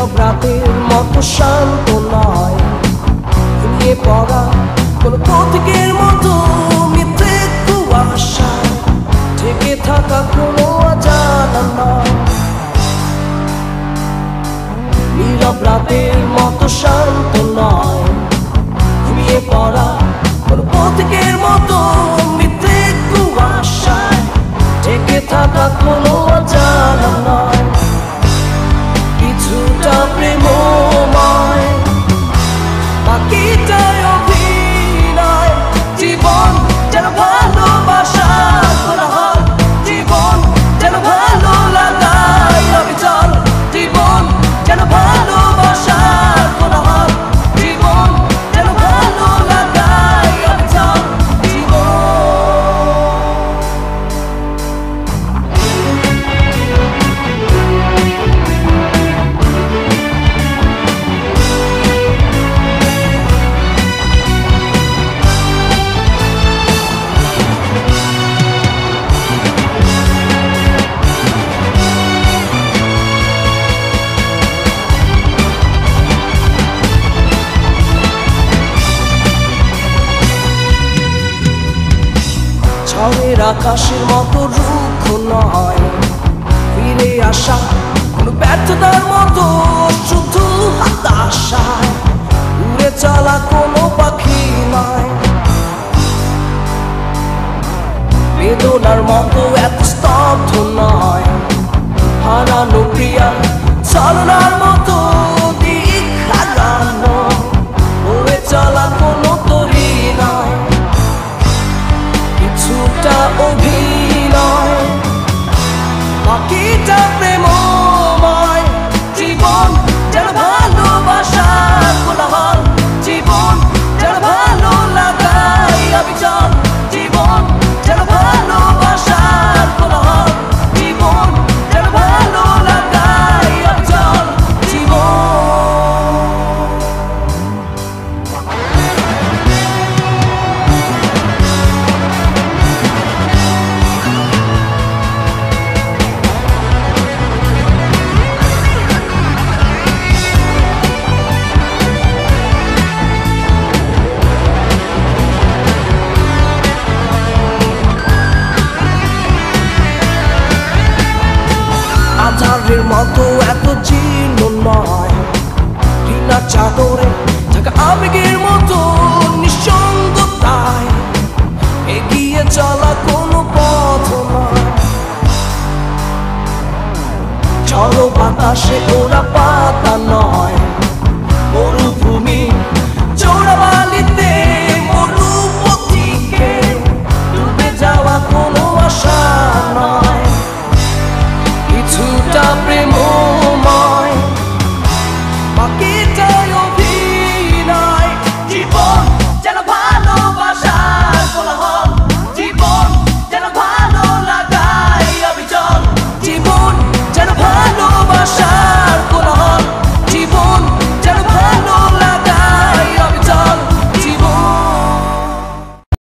নীরব রাতের মতো শান্ত নয়, ঘুমিয়ে পড়া কোনো প্রতীকের মতো মিথ্যে কুয়াশায় ঢেকে থাকা কোনো অজানা নয়। নীরব রাতের মতো শান্ত নয়, ঘুমিয়ে পড়া কোনো প্রতীকের মতো মিথ্যে কুয়াশায় ঢেকে থাকা কোনো অজানা নয়। কিছুটা প্রেমময়, বাকিটাই অভিনয়। জীবন যেন ভালোবাসার কোলাহল, জীবন যেন ভালো লাগাই অবিচল, জীবন যেন ভালোবাসার কোলাহল, জীবন যেন ভালো লাগাই অবিচল, জীবন। ঝড়ের আকাশের মতো রুক্ষ নয়, ফিরে আসা কোনো ব্যর্থতার মতো শুধু হতাশায় উড়ে চলা কোনো পাখি নয়। বেদনার মতো এত স্তব্ধ নয়, হারানো প্রিয়া ছলনার মতো দিক হারানো উড়ে চলা কোনো তরি নয়। কিছুটা অভিনয়, বাকিটা প্রেমময়। জীবন যেন ভালোবাসার কোলাহল, জীবন যেন ভালো লাগাই অবিচল, জীবন যেন ভালোবাসার কোলাহল, জীবন যেন ভালো লাগাই অবিচল, জীবন। আধারের মতো এত জীর্ণ নয়, ঘৃণা চাদরে ঢাকা আবেগের মতো নিঃসঙ্গতায় এগিয়ে চলা কোনো পথ নয়। ঝড়ো বাতাসে ওরা পাতা নয়,